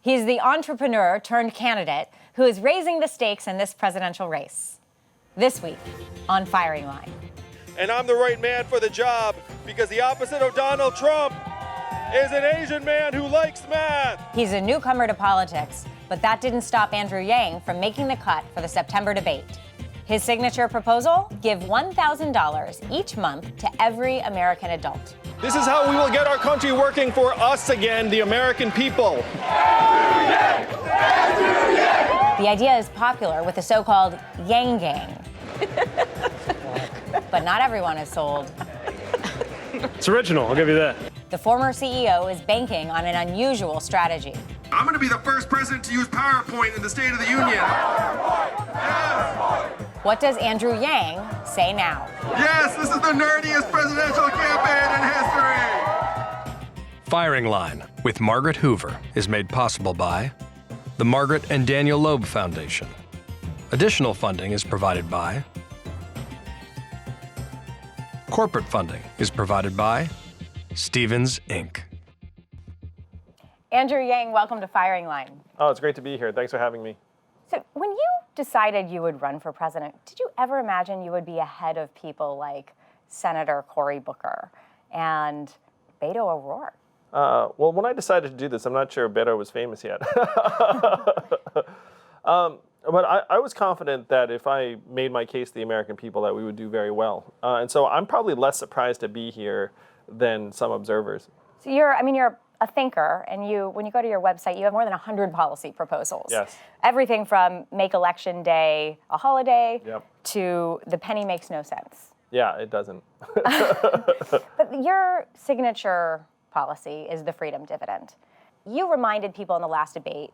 He's the entrepreneur turned candidate who is raising the stakes in this presidential race. This week on Firing Line. And I'm the right man for the job because the opposite of Donald Trump is an Asian man who likes math. He's a newcomer to politics, but that didn't stop Andrew Yang from making the cut for the September debate. His signature proposal? Give $1,000 each month to every American adult. This is how we will get our country working for us again, the American people. The idea is popular with the so-called Yang Gang. But not everyone is sold. It's original, I'll give you that. The former CEO is banking on an unusual strategy. I'm going to be the first president to use PowerPoint in the State of the Union. Yes. What does Andrew Yang say now? Yes, this is the nerdiest presidential campaign in history. Firing Line with Margaret Hoover is made possible by the Margaret and Daniel Loeb Foundation. Additional funding is provided by corporate funding is provided by Stevens, Inc. Andrew Yang, welcome to Firing Line. Oh, it's great to be here. Thanks for having me. So when you decided you would run for president, did you ever imagine you would be ahead of people like Senator Cory Booker and Beto O'Rourke? Well, when I decided to do this, I'm not sure Beto was famous yet. But I was confident that if I made my case to the American people that we would do very well. And so I'm probably less surprised to be here than some observers. So you're a thinker, and when you go to your website, you have more than 100 policy proposals. Yes. Everything from make Election Day a holiday to the penny makes no sense. Yeah, it doesn't. But your signature policy is the freedom dividend. You reminded people in the last debate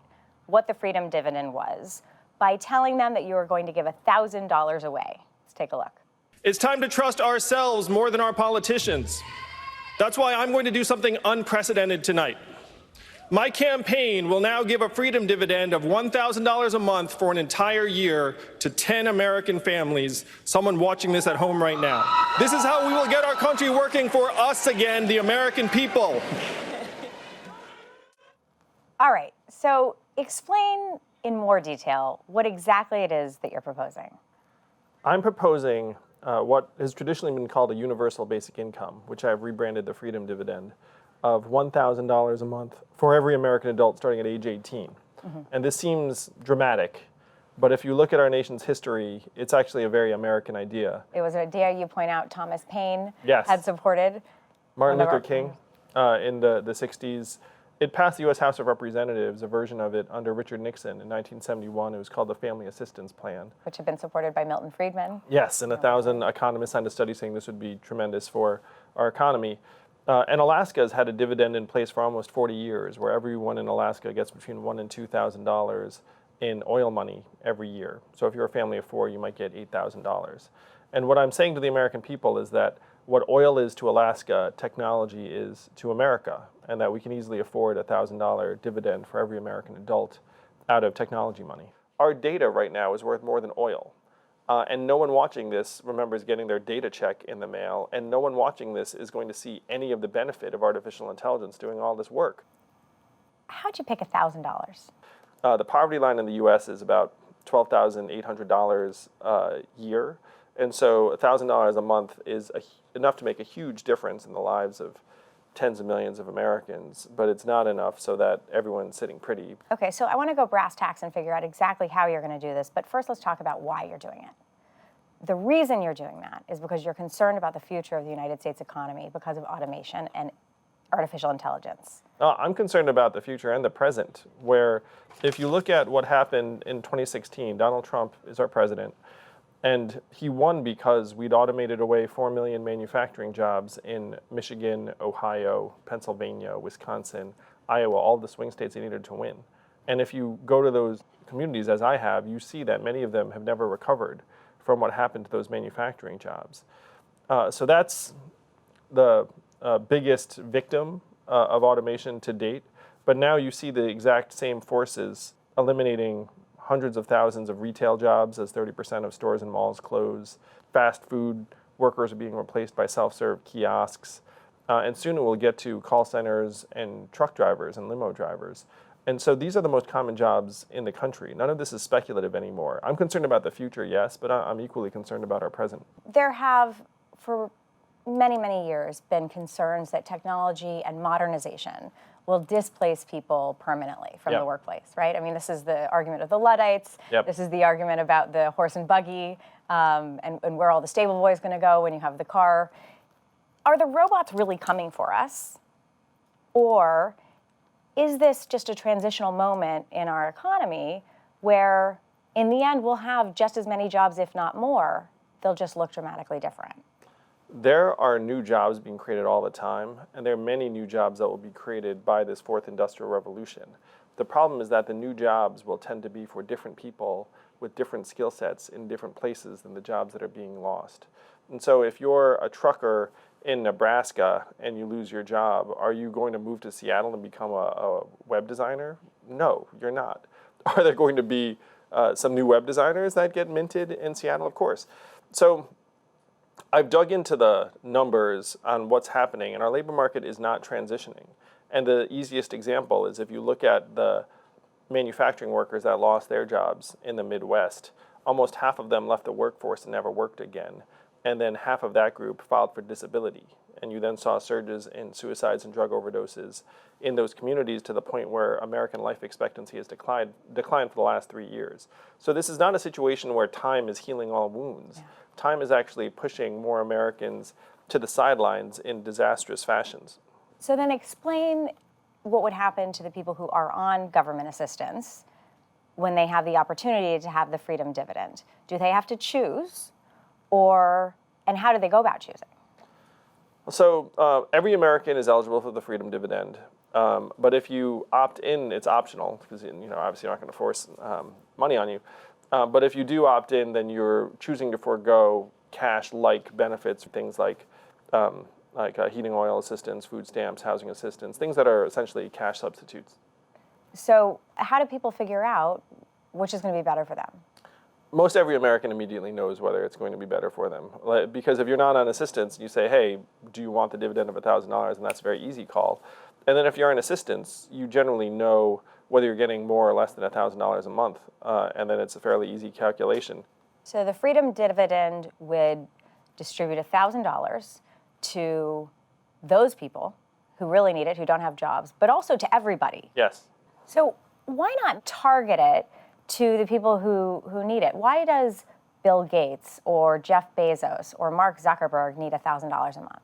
what the freedom dividend was by telling them that you were going to give $1,000 away. Let's take a look. It's time to trust ourselves more than our politicians. That's why I'm going to do something unprecedented tonight. My campaign will now give a freedom dividend of $1,000 a month for an entire year to 10 American families, someone watching this at home right now. This is how we will get our country working for us again, the American people. All right, so explain in more detail what exactly it is that you're proposing. I'm proposing what has traditionally been called a universal basic income, which I've rebranded the freedom dividend, of $1,000 a month for every American adult starting at age 18. Mm-hmm. And this seems dramatic, but if you look at our nation's history, it's actually a very American idea. It was an idea you point out Thomas Paine Yes. had supported. Martin Luther King in the 60s. It passed the U.S. House of Representatives, a version of it under Richard Nixon in 1971. It was called the Family Assistance Plan. Which had been supported by Milton Friedman. Yes, and 1,000 economists signed a study saying this would be tremendous for our economy. And Alaska has had a dividend in place for almost 40 years, where everyone in Alaska gets between $1,000 and $2,000 in oil money every year. So if you're a family of four, you might get $8,000. And what I'm saying to the American people is that what oil is to Alaska, technology is to America, and that we can easily afford a $1,000 dividend for every American adult out of technology money. Our data right now is worth more than oil. And no one watching this remembers getting their data check in the mail, and no one watching this is going to see any of the benefit of artificial intelligence doing all this work. How'd you pick $1,000? The poverty line in the U.S. is about $12,800 a year. And so $1,000 a month is enough to make a huge difference in the lives of tens of millions of Americans, but it's not enough so that everyone's sitting pretty. Okay, so I want to go brass tacks and figure out exactly how you're going to do this, but first let's talk about why you're doing it. The reason you're doing that is because you're concerned about the future of the United States economy because of automation and artificial intelligence. I'm concerned about the future and the present, where if you look at what happened in 2016, Donald Trump is our president. And he won because we'd automated away 4 million manufacturing jobs in Michigan, Ohio, Pennsylvania, Wisconsin, Iowa, all the swing states he needed to win. And if you go to those communities, as I have, you see that many of them have never recovered from what happened to those manufacturing jobs. So that's the biggest victim of automation to date. But now you see the exact same forces eliminating hundreds of thousands of retail jobs as 30% of stores and malls close. Fast food workers are being replaced by self-serve kiosks. And soon it will get to call centers and truck drivers and limo drivers. And so these are the most common jobs in the country. None of this is speculative anymore. I'm concerned about the future, yes, but I'm equally concerned about our present. There have, for many, many years, been concerns that technology and modernization will displace people permanently from Yep. the workplace, right? I mean, this is the argument of the Luddites. Yep. This is the argument about the horse and buggy, and where all the stable boys going to go when you have the car. Are the robots really coming for us? Or is this just a transitional moment in our economy where, in the end, we'll have just as many jobs, if not more? They'll just look dramatically different. There are new jobs being created all the time, and there are many new jobs that will be created by this fourth industrial revolution. The problem is that the new jobs will tend to be for different people with different skill sets in different places than the jobs that are being lost. And so if you're a trucker in Nebraska and you lose your job, are you going to move to Seattle and become a web designer? No, you're not. Are there going to be some new web designers that get minted in Seattle? Of course. So I've dug into the numbers on what's happening, and our labor market is not transitioning. And the easiest example is if you look at the manufacturing workers that lost their jobs in the Midwest, almost half of them left the workforce and never worked again. And then half of that group filed for disability. And you then saw surges in suicides and drug overdoses in those communities to the point where American life expectancy has declined for the last 3 years. So this is not a situation where time is healing all wounds. Yeah. Time is actually pushing more Americans to the sidelines in disastrous fashions. So then explain what would happen to the people who are on government assistance when they have the opportunity to have the freedom dividend. Do they have to choose? And how do they go about choosing? So every American is eligible for the freedom dividend, but if you opt in, it's optional because obviously you're not going to force money on you. But if you do opt in, then you're choosing to forego cash-like benefits, things like heating oil assistance, food stamps, housing assistance, things that are essentially cash substitutes. So how do people figure out which is going to be better for them? Most every American immediately knows whether it's going to be better for them. Because if you're not on assistance, and you say, hey, do you want the dividend of $1,000? And that's a very easy call. And then if you're on assistance, you generally know whether you're getting more or less than $1,000 a month. And then it's a fairly easy calculation. So the freedom dividend would distribute $1,000 to those people who really need it, who don't have jobs, but also to everybody. Yes. So why not target it to the people who need it? Why does Bill Gates or Jeff Bezos or Mark Zuckerberg need $1,000 a month?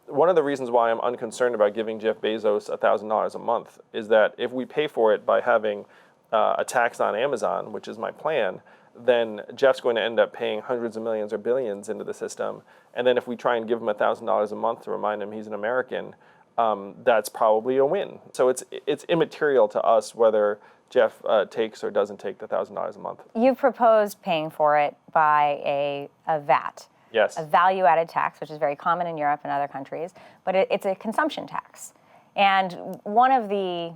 One of the reasons why I'm unconcerned about giving Jeff Bezos $1,000 a month is that if we pay for it by having a tax on Amazon, which is my plan, then Jeff's going to end up paying hundreds of millions or billions into the system. And then if we try and give him $1,000 a month to remind him he's an American, that's probably a win. So it's immaterial to us whether Jeff takes or doesn't take the $1,000 a month. You've proposed paying for it by a VAT. Yes. A value-added tax, which is very common in Europe and other countries, but it's a consumption tax. And one of the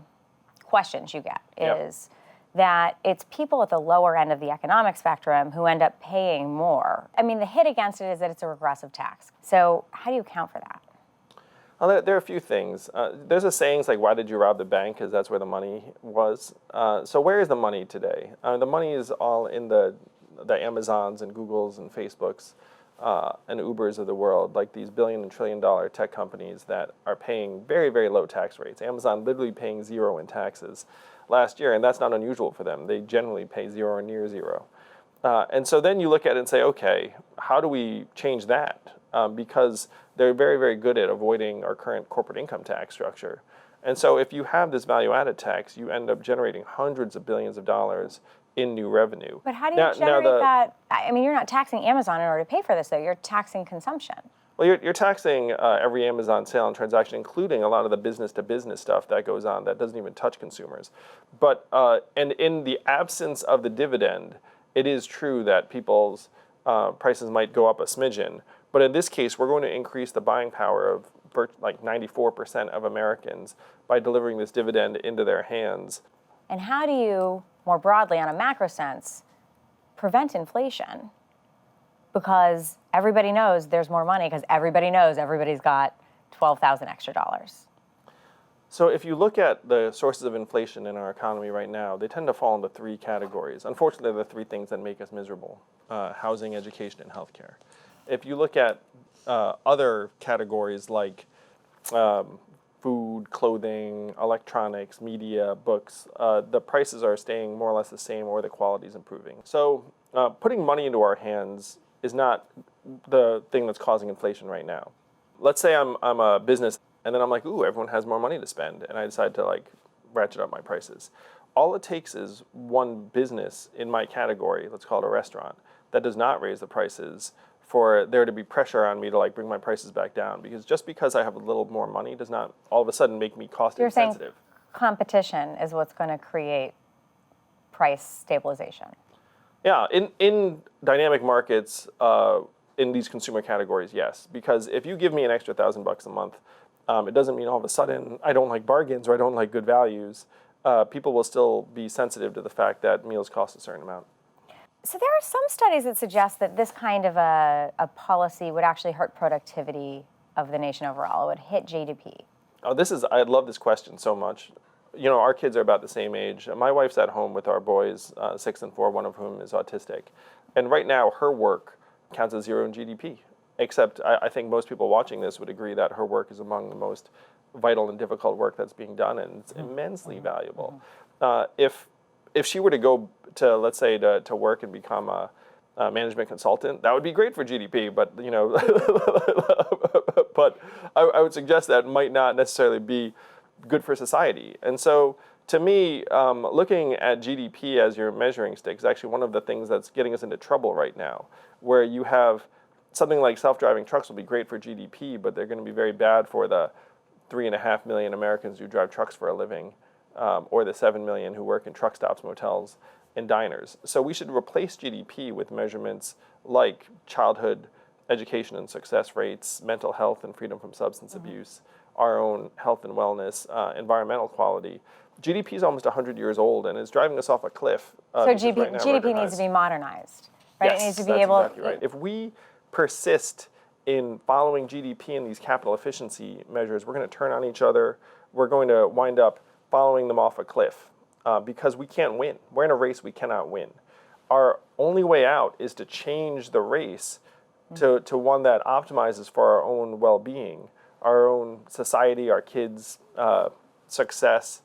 questions you get is that it's people at the lower end of the economic spectrum who end up paying more. I mean, the hit against it is that it's a regressive tax. So how do you account for that? Well, there are a few things. There's a saying like, why did you rob the bank? Because that's where the money was. So where is the money today? The money is all in the Amazons and Googles and Facebooks and Ubers of the world, like these billion and trillion dollar tech companies that are paying very, very low tax rates. Amazon literally paying zero in taxes last year, and that's not unusual for them. They generally pay zero or near zero. And so then you look at it and say, okay, how do we change that? Because they're very, very good at avoiding our current corporate income tax structure. And so if you have this value-added tax, you end up generating hundreds of billions of dollars in new revenue. But how do you generate that? I mean, you're not taxing Amazon in order to pay for this, though. You're taxing consumption. Well, you're taxing every Amazon sale and transaction, including a lot of the business-to-business stuff that goes on that doesn't even touch consumers. But and in the absence of the dividend, it is true that people's prices might go up a smidgen. But in this case, we're going to increase the buying power of like 94% of Americans by delivering this dividend into their hands. And how do you, more broadly on a macro sense, prevent inflation? Because everybody knows there's more money because everybody knows everybody's got $12,000 extra dollars. So if you look at the sources of inflation in our economy right now, they tend to fall into three categories. Unfortunately, they're the three things that make us miserable: housing, education, and healthcare. If you look at other categories like food, clothing, electronics, media, books, the prices are staying more or less the same, or the quality is improving. So putting money into our hands is not the thing that's causing inflation right now. Let's say I'm a business, and then I'm like, ooh, everyone has more money to spend, and I decide to like ratchet up my prices. All it takes is one business in my category, let's call it a restaurant, that does not raise the prices for there to be pressure on me to like bring my prices back down. Because just because I have a little more money does not all of a sudden make me cost You're saying insensitive. competition is what's going to create price stabilization. Yeah, in dynamic markets, in these consumer categories, yes. Because if you give me an extra $1,000 a month, it doesn't mean all of a sudden I don't like bargains or I don't like good values. People will still be sensitive to the fact that meals cost a certain amount. So there are some studies that suggest that this kind of a policy would actually hurt productivity of the nation overall. It would hit GDP. Oh, I love this question so much. You know, our kids are about the same age. My wife's at home with our boys, 6 and 4, one of whom is autistic. And right now, her work counts as zero in GDP. Except I think most people watching this would agree that her work is among the most vital and difficult work that's being done, and it's immensely valuable. If she were to go to, let's say, to work and become a management consultant, that would be great for GDP. But you know, but I would suggest that might not necessarily be good for society. And so, to me, looking at GDP as your measuring stick is actually one of the things that's getting us into trouble right now, where you have something like self-driving trucks will be great for GDP, but they're going to be very bad for the 3.5 million Americans who drive trucks for a living, or the 7 million who work in truck stops, motels, and diners. So we should replace GDP with measurements like childhood education and success rates, mental health and freedom from substance abuse, our own health and wellness, environmental quality. GDP is almost 100 years old and is driving us off a cliff. So because right now GDP needs to be modernized, right? Yes, It needs to be that's able. exactly right. If we persist in following GDP and these capital efficiency measures, we're going to turn on each other. We're going to wind up following them off a cliff because we can't win. We're in a race we cannot win. Our only way out is to change the race to one that optimizes for our own well-being, our own society, our kids' success,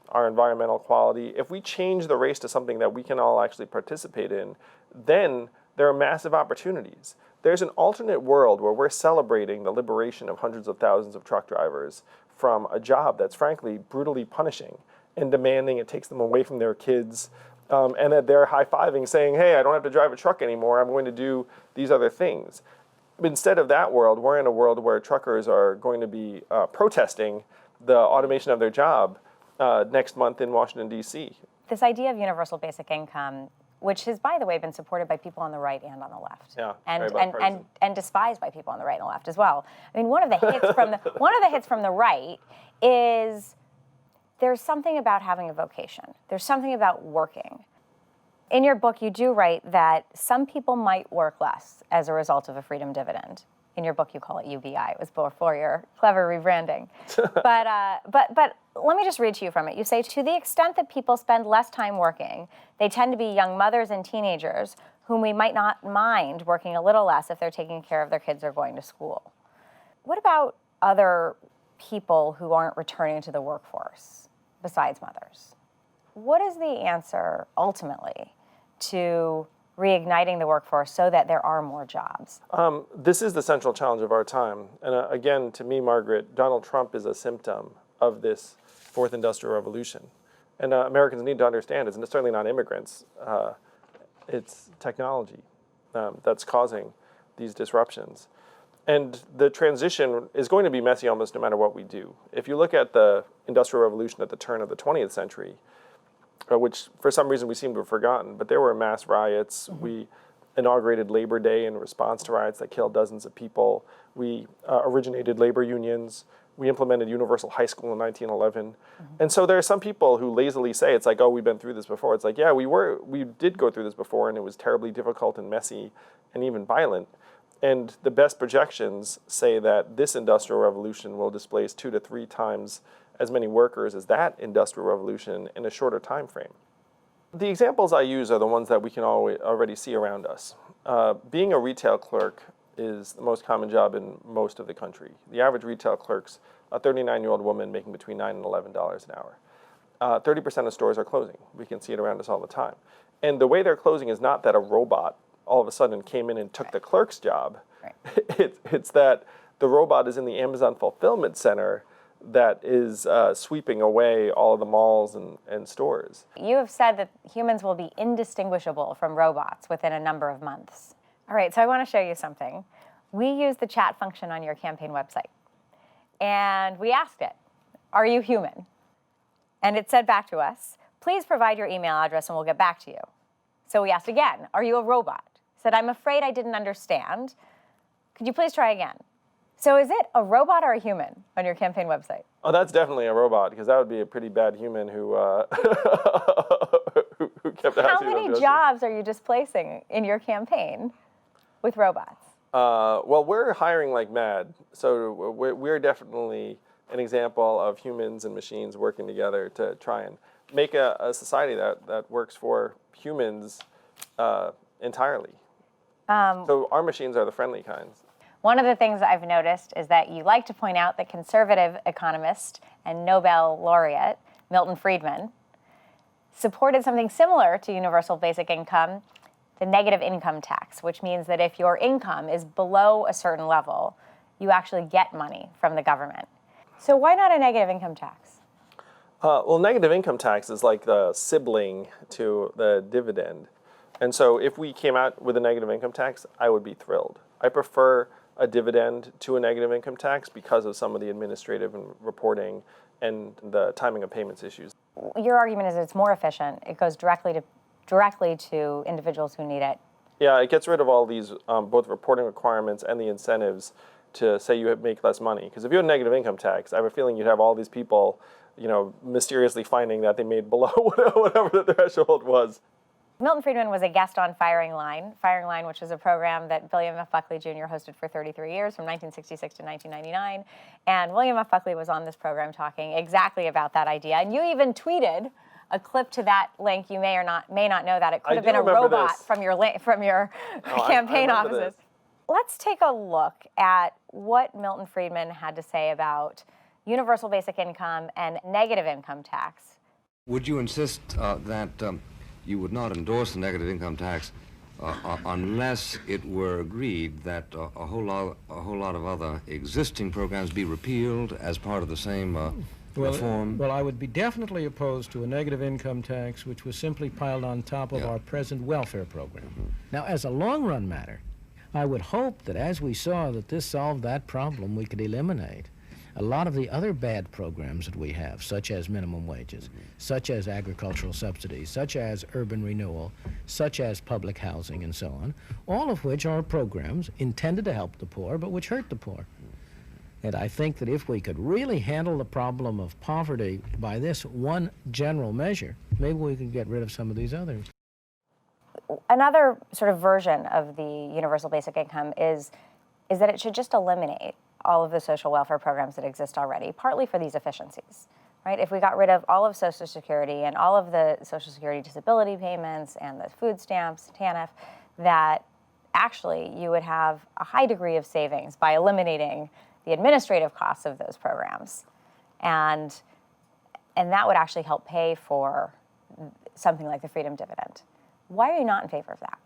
our environmental quality. If we change the race to something that we can all actually participate in, then there are massive opportunities. There's an alternate world where we're celebrating the liberation of hundreds of thousands of truck drivers from a job that's frankly brutally punishing and demanding. It takes them away from their kids, and that they're high-fiving saying, hey, I don't have to drive a truck anymore, I'm going to do these other things. But instead of that world, we're in a world where truckers are going to be protesting the automation of their job next month in Washington, D.C. This idea of universal basic income, which has, by the way, been supported by people on the right and on the left, Yeah, and despised by people on the right and the left as well. I mean, one of the hits from the right is there's something about having a vocation. There's something about working. In your book, you do write that some people might work less as a result of a freedom dividend. In your book, you call it UBI. It was before your clever rebranding. But let me just read to you from it. You say, to the extent that people spend less time working, they tend to be young mothers and teenagers whom we might not mind working a little less if they're taking care of their kids or going to school. What about other people who aren't returning to the workforce besides mothers? What is the answer ultimately to reigniting the workforce so that there are more jobs? This is the central challenge of our time. And again, to me, Margaret, Donald Trump is a symptom of this fourth industrial revolution. And Americans need to understand it's certainly not immigrants. It's technology that's causing these disruptions. And the transition is going to be messy almost no matter what we do. If you look at the Industrial Revolution at the turn of the 20th century, which for some reason we seem to have forgotten, but there were mass riots. We inaugurated Labor Day in response to riots that killed dozens of people. We originated labor unions. We implemented universal high school in 1911. And so there are some people who lazily say, it's like, oh, we've been through this before. It's like, yeah, we did go through this before, and it was terribly difficult and messy and even violent. And the best projections say that this industrial revolution will displace 2 to 3 times as many workers as that industrial revolution in a shorter time frame. The examples I use are the ones that we can already see around us. Being a retail clerk is the most common job in most of the country. The average retail clerk's a 39-year-old woman making between $9 and $11 an hour. 30% of stores are closing. We can see it around us all the time. And the way they're closing is not that a robot all of a sudden came in and took the clerk's job. Right. It's that the robot is in the Amazon fulfillment center that is sweeping away all of the malls and stores. You have said that humans will be indistinguishable from robots within a number of months. All right, so I want to show you something. We use the chat function on your campaign website. And we asked it, are you human? And it said back to us, please provide your email address and we'll get back to you. So we asked again, are you a robot? It said, I'm afraid I didn't understand. Could you please try again? So is it a robot or a human on your campaign website? Oh, that's definitely a robot, because that would be a pretty bad human who who kept asking. How many jobs are you displacing in your campaign with robots? Well, we're hiring like mad. So we're definitely an example of humans and machines working together to try and make a society that works for humans entirely. So our machines are the friendly kinds. One of the things I've noticed is that you like to point out that conservative economist and Nobel laureate Milton Friedman supported something similar to universal basic income, the negative income tax, which means that if your income is below a certain level, you actually get money from the government. So why not a negative income tax? Well, negative income tax is like the sibling to the dividend. And so if we came out with a negative income tax, I would be thrilled. I prefer a dividend to a negative income tax because of some of the administrative and reporting and the timing of payments issues. Your argument is that it's more efficient. It goes directly to individuals who need it. Yeah, it gets rid of all these both reporting requirements and the incentives to say you make less money. Because if you had a negative income tax, I have a feeling you'd have all these people, mysteriously finding that they made below whatever the threshold was. Milton Friedman was a guest on Firing Line, which was a program that William F. Buckley Jr. hosted for 33 years, from 1966 to 1999. And William F. Buckley was on this program talking exactly about that idea. And you even tweeted a clip to that link. You may not know that. It could have been a robot from your campaign offices. Let's take a look at what Milton Friedman had to say about universal basic income and negative income tax. Would you insist that you would not endorse the negative income tax unless it were agreed that a whole lot of other existing programs be repealed as part of the same reform? Well, I would be definitely opposed to a negative income tax which was simply piled on top of our present welfare program. Mm-hmm. Now, as a long-run matter, I would hope that as we saw that this solved that problem, we could eliminate a lot of the other bad programs that we have, such as minimum wages, such as agricultural subsidies, such as urban renewal, such as public housing, and so on, all of which are programs intended to help the poor, but which hurt the poor. And I think that if we could really handle the problem of poverty by this one general measure, maybe we could get rid of some of these others. Another sort of version of the universal basic income is that it should just eliminate all of the social welfare programs that exist already, partly for these efficiencies, right? If we got rid of all of Social Security and all of the Social Security disability payments and the food stamps, TANF, that actually you would have a high degree of savings by eliminating the administrative costs of those programs. And that would actually help pay for something like the freedom dividend. Why are you not in favor of that?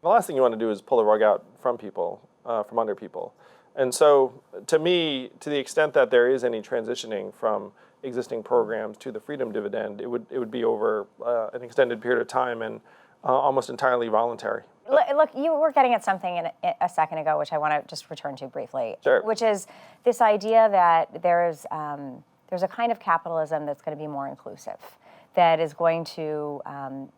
The last thing you want to do is pull the rug out from people, from under people. And so, to me, to the extent that there is any transitioning from existing programs to the freedom dividend, it would be over an extended period of time and almost entirely voluntary. Look, you were getting at something a second ago, which I want to just return to briefly. Sure. Which is this idea that there's a kind of capitalism that's going to be more inclusive, that is going to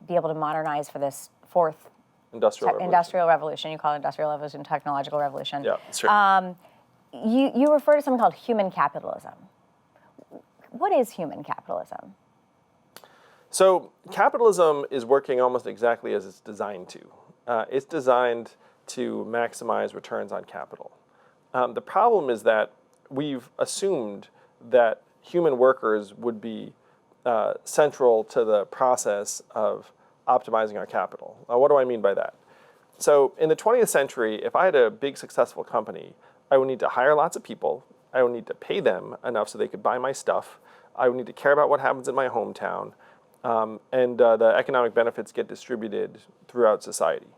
be able to modernize for this fourth industrial revolution. You call it industrial revolution, technological revolution. Yeah, that's right. You refer to something called human capitalism. What is human capitalism? So capitalism is working almost exactly as it's designed to. It's designed to maximize returns on capital. The problem is that we've assumed that human workers would be central to the process of optimizing our capital. What do I mean by that? So in the 20th century, if I had a big successful company, I would need to hire lots of people. I would need to pay them enough so they could buy my stuff. I would need to care about what happens in my hometown. And the economic benefits get distributed throughout society.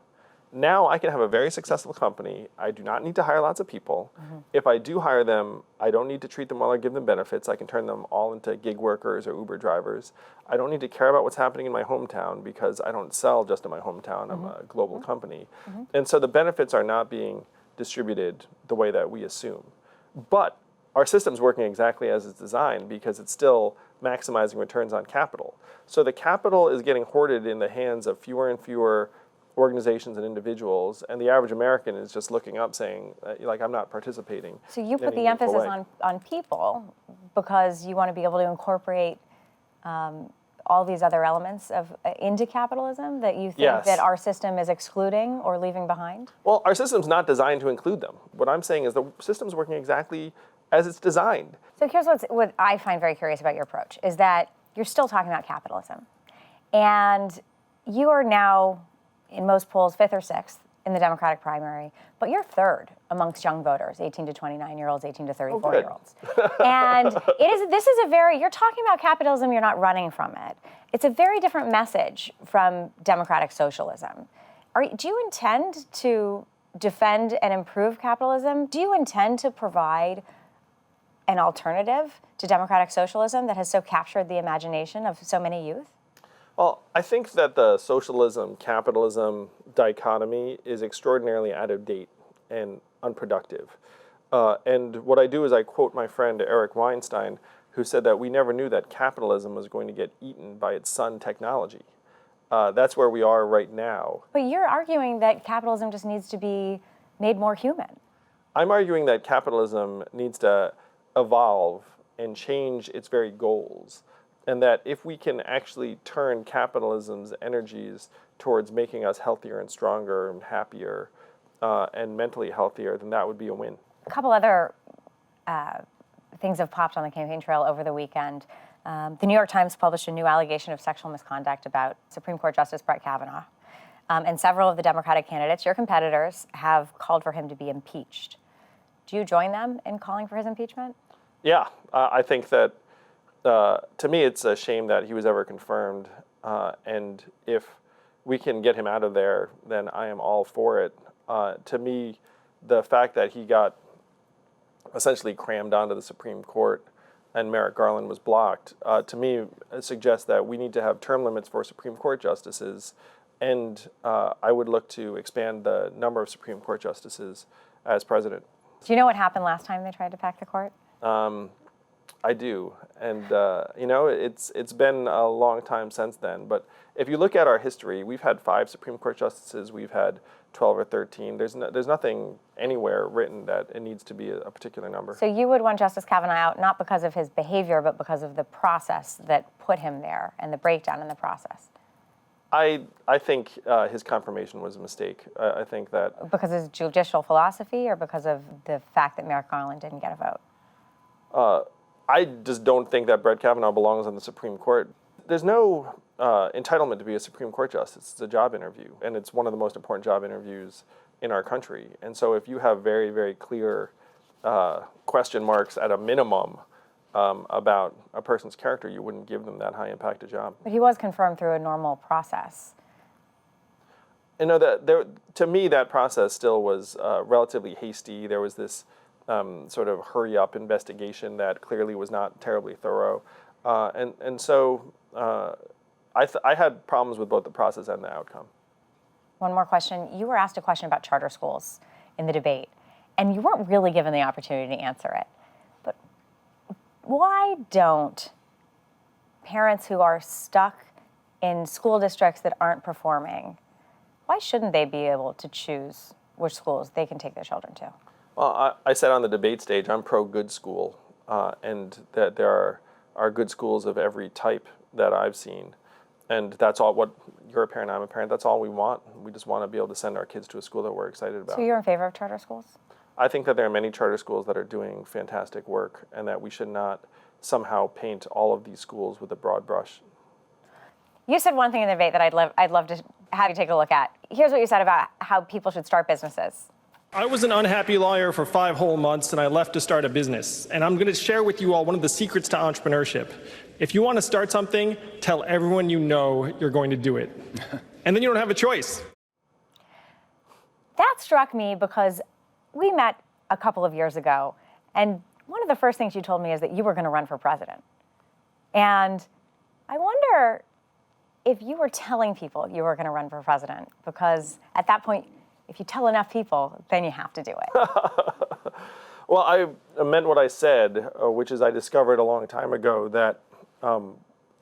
Now I can have a very successful company. I do not need to hire lots of people. If I do hire them, I don't need to treat them well or give them benefits. I can turn them all into gig workers or Uber drivers. I don't need to care about what's happening in my hometown because I don't sell just in my hometown. I'm a global company. And so the benefits are not being distributed the way that we assume. But our system's working exactly as it's designed because it's still maximizing returns on capital. So the capital is getting hoarded in the hands of fewer and fewer organizations and individuals, and the average American is just looking up saying, like, I'm not participating. So you put in any the emphasis meaningful way. on people because you want to be able to incorporate all these other elements of into capitalism that you think Yes. that our system is excluding or leaving behind? Well, our system's not designed to include them. What I'm saying is the system's working exactly as it's designed. So here's what I find very curious about your approach is that you're still talking about capitalism. And you are now, in most polls, 5th or 6th in the Democratic primary, but you're 3rd amongst young voters, 18 to 29-year-olds, 18 to 34-year-olds. And this is a very, you're talking about capitalism, you're not running from it. It's a very different message from democratic socialism. Do you intend to defend and improve capitalism? Do you intend to provide an alternative to democratic socialism that has so captured the imagination of so many youth? Well, I think that the socialism-capitalism dichotomy is extraordinarily out of date and unproductive. And what I do is I quote my friend Eric Weinstein, who said that we never knew that capitalism was going to get eaten by its son technology. That's where we are right now. But you're arguing that capitalism just needs to be made more human. I'm arguing that capitalism needs to evolve and change its very goals. And that if we can actually turn capitalism's energies towards making us healthier and stronger and happier and mentally healthier, then that would be a win. A couple other things have popped on the campaign trail over the weekend. The New York Times published a new allegation of sexual misconduct about Supreme Court Justice Brett Kavanaugh. And several of the Democratic candidates, your competitors, have called for him to be impeached. Do you join them in calling for his impeachment? Yeah, I think that to me, it's a shame that he was ever confirmed. And if we can get him out of there, then I am all for it. To me, the fact that he got essentially crammed onto the Supreme Court and Merrick Garland was blocked, to me, suggests that we need to have term limits for Supreme Court justices. And I would look to expand the number of Supreme Court justices as president. Do you know what happened last time they tried to pack the court? I do, and it's been a long time since then. But if you look at our history, we've had 5 Supreme Court justices, we've had 12 or 13. There's nothing anywhere written that it needs to be a particular number. So you would want Justice Kavanaugh out not because of his behavior, but because of the process that put him there and the breakdown in the process. I think his confirmation was a mistake. I think that Because of his judicial philosophy, or because of the fact that Merrick Garland didn't get a vote? I just don't think that Brett Kavanaugh belongs on the Supreme Court. There's no entitlement to be a Supreme Court justice. It's a job interview, and it's one of the most important job interviews in our country. And so if you have very, very clear question marks at a minimum about a person's character, you wouldn't give them that high impact a job. But he was confirmed through a normal process. You know, to me, that process still was relatively hasty. There was this sort of hurry-up investigation that clearly was not terribly thorough. And so I had problems with both the process and the outcome. One more question. You were asked a question about charter schools in the debate, and you weren't really given the opportunity to answer it. But why don't parents who are stuck in school districts that aren't performing, why shouldn't they be able to choose which schools they can take their children to? Well, I said on the debate stage, I'm pro-good school, and that there are good schools of every type that I've seen. And that's all what, you're a parent, I'm a parent, that's all we want. We just want to be able to send our kids to a school that we're excited about. So you're in favor of charter schools? I think that there are many charter schools that are doing fantastic work and that we should not somehow paint all of these schools with a broad brush. You said one thing in the debate that I'd love to have you take a look at. Here's what you said about how people should start businesses. I was an unhappy lawyer for 5 whole months, and I left to start a business. And I'm going to share with you all one of the secrets to entrepreneurship. If you want to start something, tell everyone you know you're going to do it. And then you don't have a choice. That struck me because we met a couple of years ago, and one of the first things you told me is that you were going to run for president. And I wonder if you were telling people you were going to run for president, because at that point, if you tell enough people, then you have to do it. Well, I meant what I said, which is I discovered a long time ago that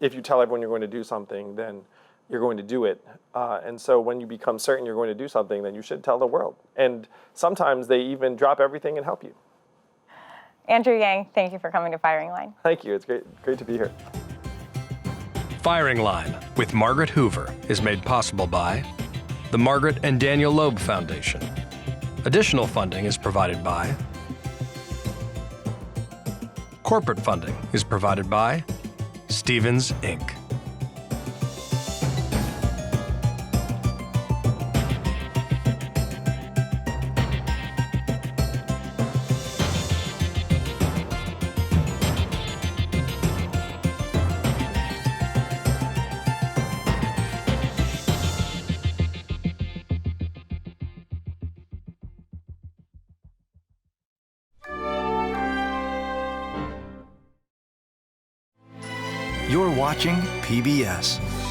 if you tell everyone you're going to do something, then you're going to do it. And so when you become certain you're going to do something, then you should tell the world. And sometimes they even drop everything and help you. Andrew Yang, thank you for coming to Firing Line. Thank you. It's great to be here. Firing Line with Margaret Hoover is made possible by the Margaret and Daniel Loeb Foundation. Additional funding is provided by corporate funding is provided by Stevens, Inc. You're watching PBS.